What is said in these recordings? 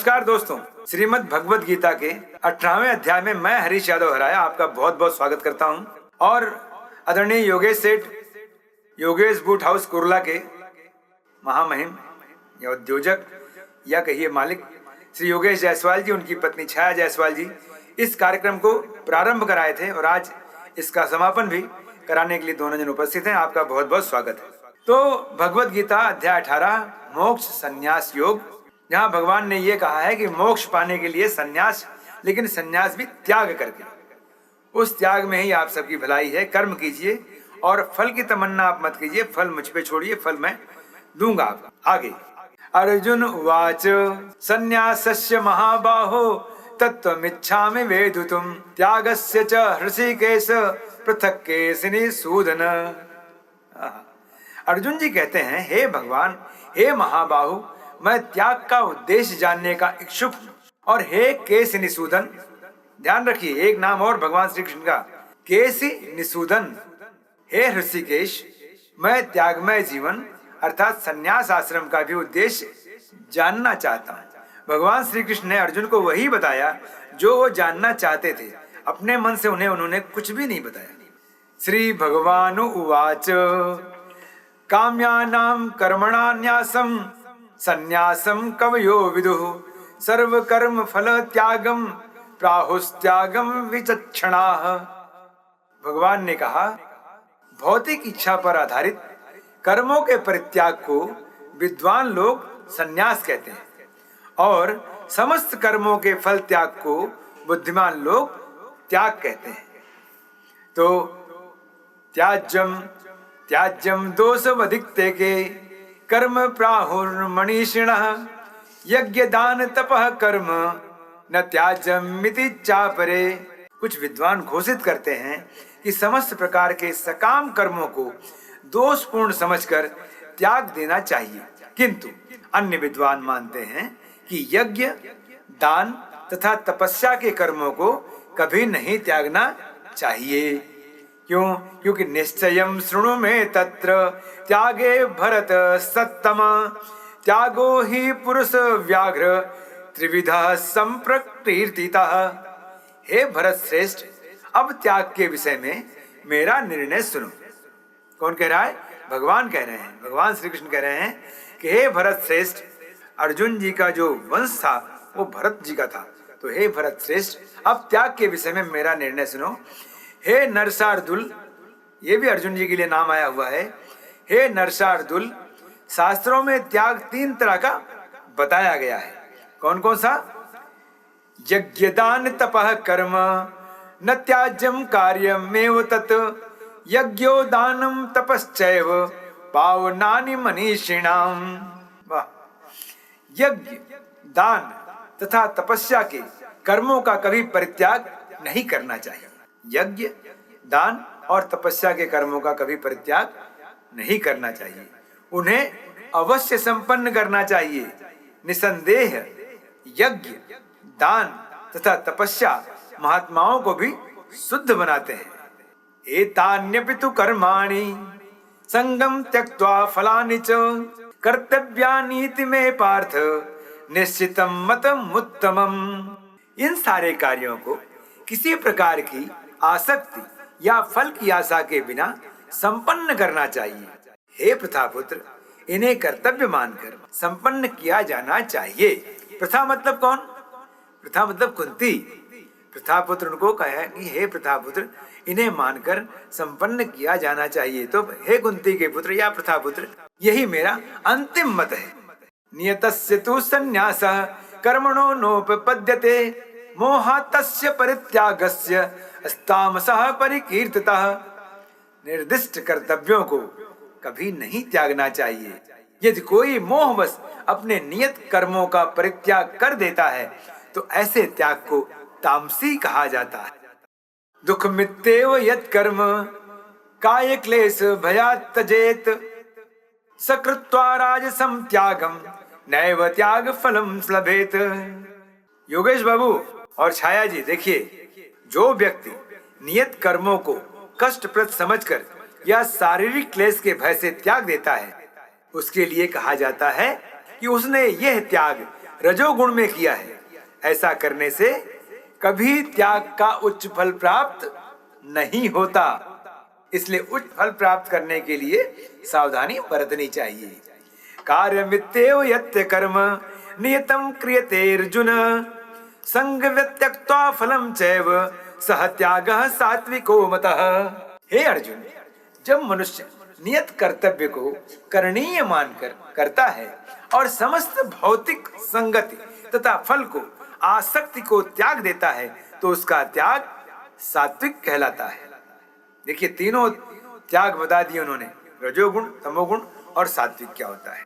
नमस्कार दोस्तों, श्रीमद् भगवद गीता के 18वें अध्याय में मैं हरीश यादव हराया आपका बहुत बहुत स्वागत करता हूं। और आदरणीय योगेश सेठ, योगेश बूट हाउस कुर्ला के महामहिम या उद्योजक या कहिए मालिक श्री योगेश जायसवाल जी, उनकी पत्नी छाया जायसवाल जी इस कार्यक्रम को प्रारंभ कराए थे और आज इसका समापन भी कराने के लिए दोनों जन उपस्थित हैं। आपका बहुत बहुत स्वागत है। तो भगवद गीता अध्याय 18 मोक्ष संन्यास योग, जहाँ भगवान ने ये कहा है कि मोक्ष पाने के लिए संन्यास, लेकिन संन्यास भी त्याग करके, उस त्याग में ही आप सबकी भलाई है। कर्म कीजिए और फल की तमन्ना आप मत कीजिए, फल मुझ पे छोड़िए, फल मैं दूंगा आपको। आगे अर्जुन उवाच संन्यासस्य महाबाहो तत्त्वमिच्छामि वेदितुम् त्यागस्य च हृषिकेश पृथक् केशिनिसूदन। अर्जुन जी कहते हैं, हे भगवान, हे महाबाहु, मैं त्याग का उद्देश्य जानने का इच्छुक हूँ। और हे केशिनिसूदन, ध्यान रखिए एक नाम और भगवान श्री कृष्ण का, केशिनिसूदन। हे ऋषिकेश, मैं त्यागमय जीवन अर्थात संन्यास आश्रम का भी उद्देश्य जानना चाहता हूँ। भगवान श्री कृष्ण ने अर्जुन को वही बताया जो वो जानना चाहते थे। अपने मन से उन्होंने कुछ भी नहीं बताया। श्री भगवानु उवाच काम्यानां कर्मणान्यासं संन्यासं कवयो विदुः सर्व कर्म फल त्यागम प्राहुस्त्यागम विचक्षणाः। भगवान ने कहा, भौतिक इच्छा पर आधारित कर्मों के परित्याग को विद्वान लोग संन्यास कहते हैं और समस्त कर्मों के फल त्याग को बुद्धिमान लोग त्याग कहते हैं। तो त्याज्यम दोषवधिक्ते के कर्म प्राहुर्मनीषिणः यज्ञ दान तपः कर्म न त्याज्यमिति चापरे। कुछ विद्वान घोषित करते हैं कि समस्त प्रकार के सकाम कर्मों को दोषपूर्ण समझकर त्याग देना चाहिए, किंतु अन्य विद्वान मानते हैं कि यज्ञ, दान तथा तपस्या के कर्मों को कभी नहीं त्यागना चाहिए। क्यों? क्योंकि निश्चयं शृणु मे तत्र त्यागे भरत सत्तम त्यागो ही पुरुष व्याघ्र त्रिविधा संप्रकीर्तितः। हे भरत श्रेष्ठ, अब त्याग के विषय में मेरा निर्णय सुनो। कौन कह रहा है? भगवान कह रहे हैं, भगवान श्री कृष्ण कह रहे हैं कि हे भरत श्रेष्ठ, अर्जुन जी का जो वंश था वो भरत जी का था, तो हे भरत श्रेष्ठ, अब त्याग के विषय में मेरा निर्णय सुनो। हे नरसार्दुल, ये भी अर्जुन जी के लिए नाम आया हुआ है। हे नरसार्दुल, शास्त्रों में त्याग 3 तरह का बताया गया है। कौन कौन सा? यज्ञ दान तपः कर्म न त्याज्यम कार्यमेव तत् यज्ञो दानम तपश्चैव पावनानि मनीषिणाम। वाह! यज्ञ, दान तथा तपस्या के कर्मों का कभी परित्याग नहीं करना चाहिए। यज्ञ, दान और तपस्या के कर्मों का कभी परित्याग नहीं करना चाहिए, उन्हें अवश्य संपन्न करना चाहिए। निसंदेह यज्ञ, दान तथा तपस्या महात्माओं को भी शुद्ध बनाते हैं। एतान्यपि तु कर्माणि संगम त्यक्त्वा फलानि च कर्तव्यानीति में पार्थ निश्चितम मतम उत्तमम। इन सारे कार्यों को किसी प्रकार की आसक्ति या फल की आशा के बिना संपन्न करना चाहिए। हे प्रथापुत्र, इन्हें कर्तव्य मानकर संपन्न किया जाना चाहिए। प्रथा मतलब कौन? प्रथा मतलब कुंती। प्रथापुत्र उनको कहा कि हे प्रथापुत्र, इन्हें मानकर संपन्न किया जाना चाहिए। तो हे कुंती के पुत्र या प्रथापुत्र, यही मेरा अंतिम मत है। नियतस्य तु संन्यासः कर्मणो नोपपद्यते मोहातस्य परित्यागस्य अस्तामसः परिकीर्तितः। निर्दिष्ट कर्तव्यों को कभी नहीं त्यागना चाहिए। यदि कोई मोहवश अपने नियत कर्मों का परित्याग कर देता है तो ऐसे त्याग को तामसी कहा जाता है। दुख मित्येव यत् कर्म काय क्लेश भयात् त्यजेत सकृत्वा राजसं त्यागम नैव त्याग फलम लभेत। योगेश बाबू और छाया जी, देखिए, जो व्यक्ति नियत कर्मों को कष्टप्रद समझकर या शारीरिक क्लेश के भय से त्याग देता है, उसके लिए कहा जाता है कि उसने यह त्याग रजोगुण में किया है। ऐसा करने से कभी त्याग का उच्च फल प्राप्त नहीं होता। इसलिए उच्च फल प्राप्त करने के लिए सावधानी बरतनी चाहिए। कार्यमित्येव यत्य कर्म नियतम क्रियते अर्जुन, संग व्यत्यक्त्वा फलम चैव सह त्यागः सात्विको मतः। हे अर्जुन, जब मनुष्य नियत कर्तव्य को करणीय मानकर करता है और समस्त भौतिक संगति तथा फल को, आसक्ति को त्याग देता है, तो उसका त्याग सात्विक कहलाता है। देखिए, तीनों त्याग बता दिए उन्होंने, रजोगुण, तमोगुण और सात्विक क्या होता है।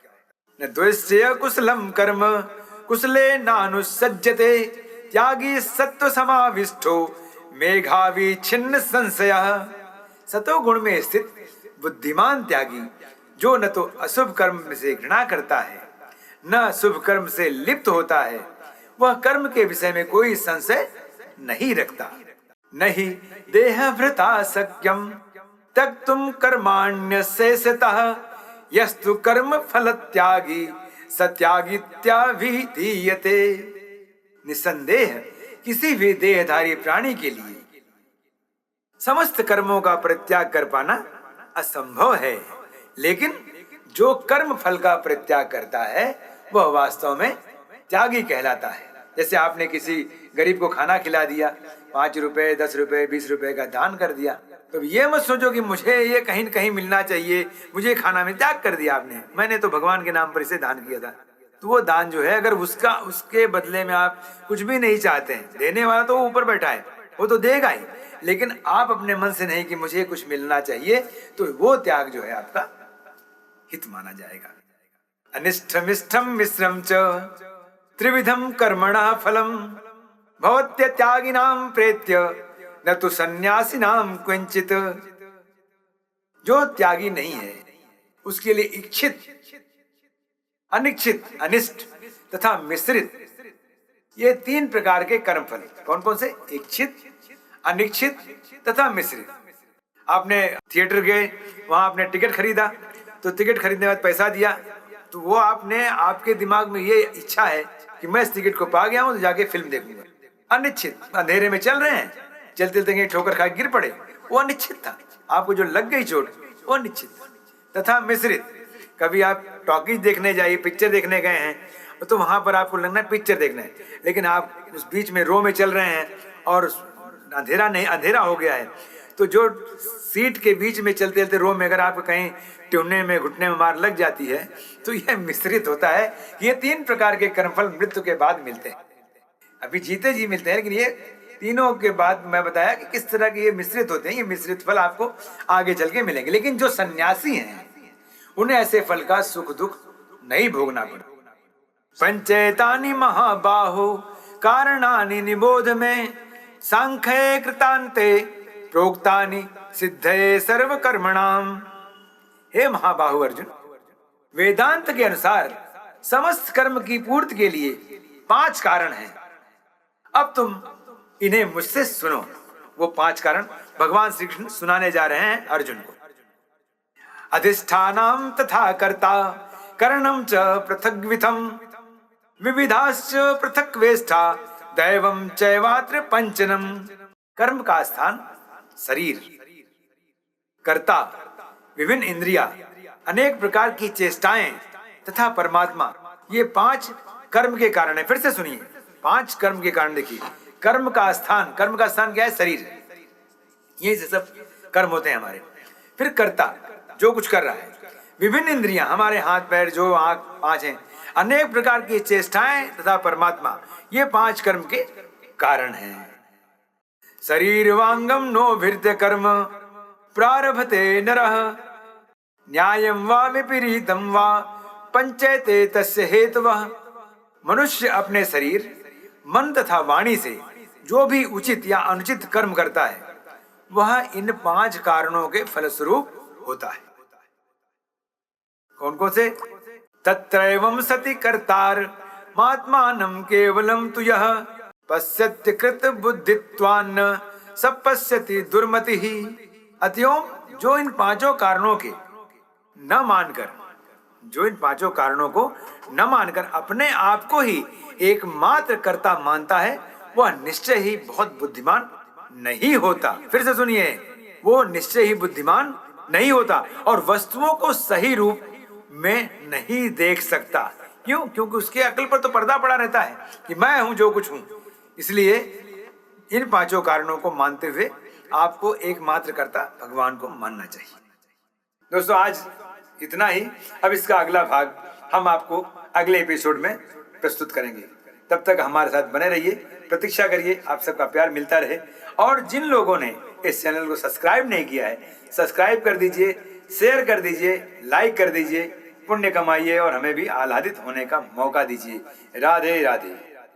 न द्वेष्य कुशलम कर्म कुशले नानुसज्जते, त्यागी सत्व समाविष्टो मेघावी छिन्न संशयः। सतोगुण में स्थित बुद्धिमान त्यागी, जो न तो अशुभ कर्म से घृणा करता है न शुभ कर्म से लिप्त होता है, वह कर्म के विषय में कोई संशय नहीं रखता। नहीं देह भृता सक्यम त्यक्तुम कर्माण्यशेषतः, यस्तु कर्म फल त्यागी सत्यागित्याभिधीयते। निसंदेह किसी भी देहधारी प्राणी के लिए समस्त कर्मों का परित्याग कर पाना असंभव है, लेकिन जो कर्म फल का परित्याग करता है वह वास्तव में त्यागी कहलाता है। जैसे आपने किसी गरीब को खाना खिला दिया, 5 रुपए 10 रुपए 20 रुपए का दान कर दिया, तो ये मत सोचो कि मुझे ये कहीं न कहीं मिलना चाहिए, मुझे खाना में त्याग कर दिया आपने, मैंने तो भगवान के नाम पर इसे दान किया था। तो वो दान जो है, अगर उसके बदले में आप कुछ भी नहीं चाहते हैं, देने वाला तो ऊपर बैठा है, वो तो देगा ही, लेकिन आप अपने मन से नहीं कि मुझे कुछ मिलना चाहिए, तो वो त्याग जो है आपका हित माना जाएगा। अनिष्टमिष्टम मिश्रम च त्रिविधम कर्मणः फलम भवत्य त्यागिनाम प्रेत्य न तो सन्यासिनाम क्वचित। जो त्यागी नहीं है उसके लिए इच्छित, अनिच्छित, अनिष्ट तथा मिश्रित, ये 3 प्रकार के कर्मफल। कौन कौन से? इच्छित, अनिच्छित तथा मिश्रित। आपने थिएटर गए, वहां आपने टिकट खरीदा, तो टिकट खरीदने के बाद पैसा दिया, तो वो आपके दिमाग में ये इच्छा है कि मैं इस टिकट को पा गया हूं तो जाके फिल्म देखूंगा। अनिच्छित, अंधेरे में चल रहे हैं, चलते चलते ठोकर खा गिर पड़े, वो अनिच्छित था। आपको जो लग गई चोट, वो अनिच्छित। तथा मिश्रित, कभी आप टॉकीज देखने जाइए, पिक्चर देखने गए हैं, तो वहां पर आपको लगना है पिक्चर देखना है, लेकिन आप उस बीच में रो में चल रहे हैं और अंधेरा हो गया है, तो जो सीट के बीच में चलते चलते रो में अगर आपको कहीं टूने में, घुटने में मार लग जाती है, तो यह मिश्रित होता है। ये 3 प्रकार के कर्मफल मृत्यु के बाद मिलते हैं। अभी जीते जी मिलते हैं, लेकिन ये तीनों के बाद मैं बताया कि किस तरह के ये मिश्रित होते हैं। ये मिश्रित फल आपको आगे चल के मिलेंगे। लेकिन जो सन्यासी हैं, उन्हें ऐसे फल का सुख दुख नहीं भोगना पड़ता। पंचेतानि महाबाहो कारणानि निबोध में, सांख्ये कृतान्ते प्रोक्तानि सिद्धये सर्व कर्मणाम। हे महाबाहु अर्जुन, वेदांत के अनुसार समस्त कर्म की पूर्ति के लिए 5 कारण हैं। अब तुम इन्हें मुझसे सुनो। वो 5 कारण भगवान श्री कृष्ण सुनाने जा रहे हैं अर्जुन को। अधिष्ठानम तथा कर्ता करणम च पृथग्विधम विविधाश्च पृथक वेष्टा दैवम चैवात्र पंचनम। कर्म का स्थान शरीर, कर्ता विभिन्न इंद्रिया, अनेक प्रकार की चेष्टाएं तथा परमात्मा, ये 5 कर्म के कारण है। फिर से सुनिए, 5 कर्म के कारण। देखिए, कर्म का स्थान क्या है? शरीर। ये सब कर्म होते हैं हमारे। फिर कर्ता, जो कुछ कर रहा है। विभिन्न इंद्रियां, हमारे हाथ पैर, जो आंख 5 हैं। अनेक प्रकार की चेष्टाएं तथा परमात्मा, ये 5 कर्म के कारण हैं। शरीर वांगम नो भृत्य कर्म प्रारभते नरः, न्यायम वा विपरीतम वा पंचैते तस्य हेतवः। मनुष्य अपने शरीर, मन तथा वाणी से जो भी उचित या अनुचित कर्म करता है, वह इन 5 कारणों के फलस्वरूप होता है। कौन कौन से? तत्रैवं सति कर्तार मात्मानं केवलम तु यः पश्यत्य कृत बुद्धित्वान्न सपश्यति दुर्मतिः। अतएव जो इन 5 कारणों के न मानकर, जो इन 5 कारणों को न मानकर अपने आप को ही एकमात्र कर्ता मानता है, वह निश्चय ही बहुत बुद्धिमान नहीं होता। फिर से सुनिए, वो निश्चय ही बुद्धिमान नहीं होता और वस्तुओं को सही रूप में नहीं देख सकता। क्यों? क्योंकि उसके अकल पर तो पर्दा पड़ा रहता है कि मैं हूं जो कुछ हूं। इसलिए इन पांचों कारणों को मानते हुए आपको एकमात्र कर्ता भगवान को मानना चाहिए। दोस्तों, आज इतना ही। अब इसका अगला भाग हम आपको अगले एपिसोड में प्रस्तुत करेंगे। तब तक हमारे साथ बने रहिए, प्रतीक्षा करिए, आप सबका प्यार मिलता रहे। और जिन लोगों ने इस चैनल को सब्सक्राइब नहीं किया है, सब्सक्राइब कर दीजिए, शेयर कर दीजिए, लाइक कर दीजिए, पुण्य कमाइए और हमें भी आह्लादित होने का मौका दीजिए। राधे राधे।